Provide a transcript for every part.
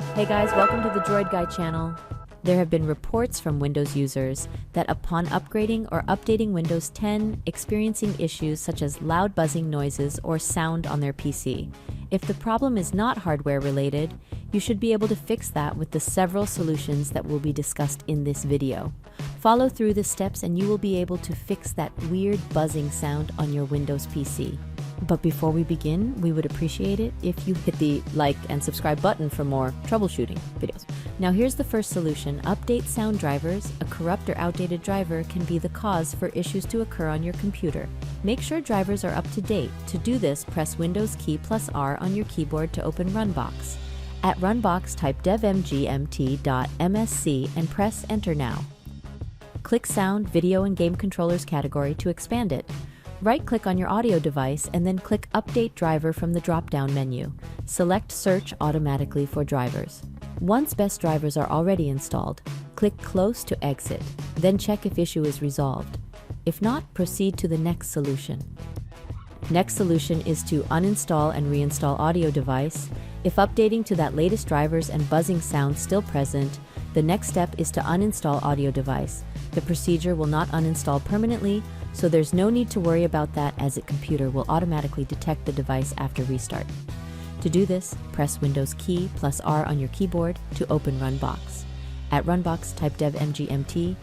Hey guys, welcome to the Droid Guy channel. There have been reports from Windows users that upon upgrading or updating Windows 10, experiencing issues such as loud buzzing noises or sound on their PC. If the problem is not hardware related, you should be able to fix that with the several solutions that will be discussed in this video. Follow through the steps and you will be able to fix that weird buzzing sound on your Windows PC. But before we begin, we would appreciate it if you hit the like and subscribe button for more troubleshooting videos. Now here's the first solution. Update sound drivers. A corrupt or outdated driver can be the cause for issues to occur on your computer. Make sure drivers are up to date. To do this, press Windows key plus R on your keyboard to open Runbox. At Runbox, type devmgmt.msc and press Enter now. Click Sound, Video, and Game Controllers category to expand it. Right-click on your audio device and then click Update Driver from the drop-down menu. Select Search automatically for drivers. Once best drivers are already installed, click Close to exit. Then check if issue is resolved. If not, proceed to the next solution. Next solution is to uninstall and reinstall audio device. If updating to that latest drivers and buzzing sound still present, the next step is to uninstall audio device. The procedure will not uninstall permanently, so there's no need to worry about that as the computer will automatically detect the device after restart. To do this, press Windows key plus R on your keyboard to open Runbox. At Runbox, type devmgmt.msc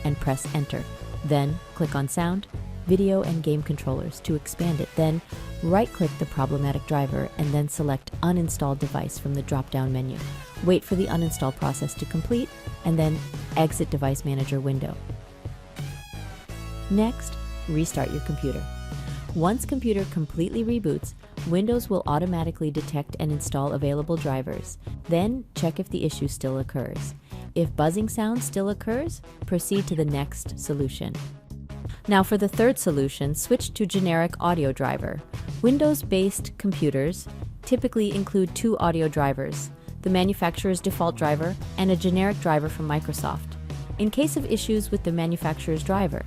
and press Enter. Then, click on Sound, Video, and Game Controllers to expand it. Then, right-click the problematic driver and then select Uninstall Device from the drop-down menu. Wait for the uninstall process to complete and then exit Device Manager window. Next, restart your computer. Once computer completely reboots, Windows will automatically detect and install available drivers. Then, check if the issue still occurs. If buzzing sound still occurs, proceed to the next solution. Now for the third solution, switch to generic audio driver. Windows-based computers typically include two audio drivers, the manufacturer's default driver and a generic driver from Microsoft. In case of issues with the manufacturer's driver,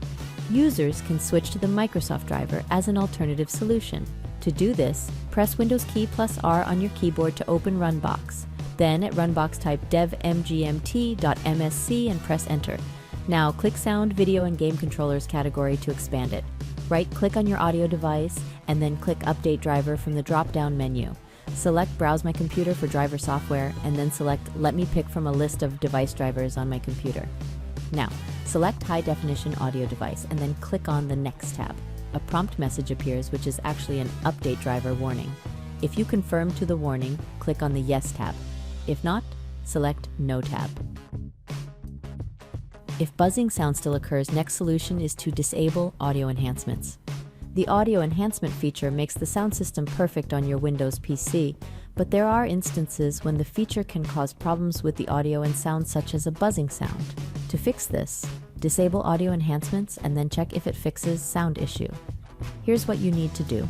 users can switch to the Microsoft driver as an alternative solution. To do this, press Windows key plus R on your keyboard to open Runbox. Then at Runbox, type devmgmt.msc and press Enter. Now click Sound, Video, and Game Controllers category to expand it. Right-click on your audio device and then click Update Driver from the drop-down menu. Select Browse My Computer for driver software and then select Let me pick from a list of device drivers on my computer. Now, select High Definition Audio Device and then click on the Next tab. A prompt message appears which is actually an Update Driver warning. If you confirm to the warning, click on the Yes tab. If not, select No tab. If buzzing sound still occurs, next solution is to disable audio enhancements. The audio enhancement feature makes the sound system perfect on your Windows PC, but there are instances when the feature can cause problems with the audio and sound, such as a buzzing sound. To fix this, disable audio enhancements and then check if it fixes sound issue. Here's what you need to do.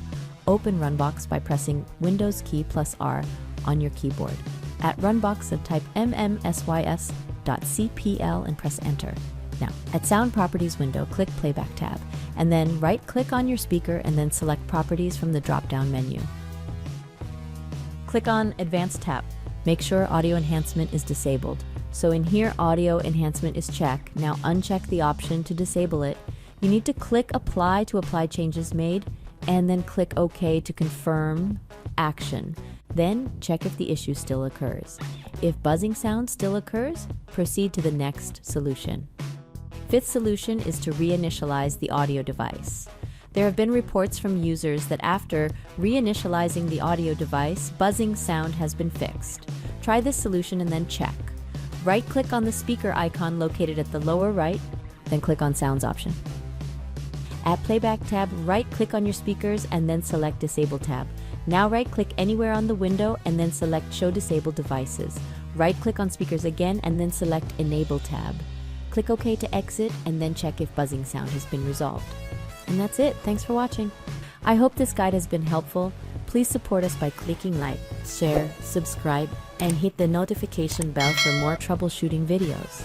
Open Runbox by pressing Windows key plus R on your keyboard. At Runbox, type mmsys.cpl and press Enter. Now, at Sound Properties window, click Playback tab, and then right-click on your speaker and then select Properties from the drop-down menu. Click on Advanced tab. Make sure audio enhancement is disabled. So in here, audio enhancement is checked. Now uncheck the option to disable it. You need to click Apply to apply changes made, and then click OK to confirm action. Then check if the issue still occurs. If buzzing sound still occurs, proceed to the next solution. Fifth solution is to reinitialize the audio device. There have been reports from users that after reinitializing the audio device, buzzing sound has been fixed. Try this solution and then check. Right-click on the speaker icon located at the lower right, then click on Sounds option. At Playback tab, right-click on your speakers and then select Disable tab. Now right-click anywhere on the window and then select Show Disabled Devices. Right-click on speakers again and then select Enable tab. Click OK to exit and then check if buzzing sound has been resolved. And that's it. Thanks for watching. I hope this guide has been helpful. Please support us by clicking like, share, subscribe, and hit the notification bell for more troubleshooting videos.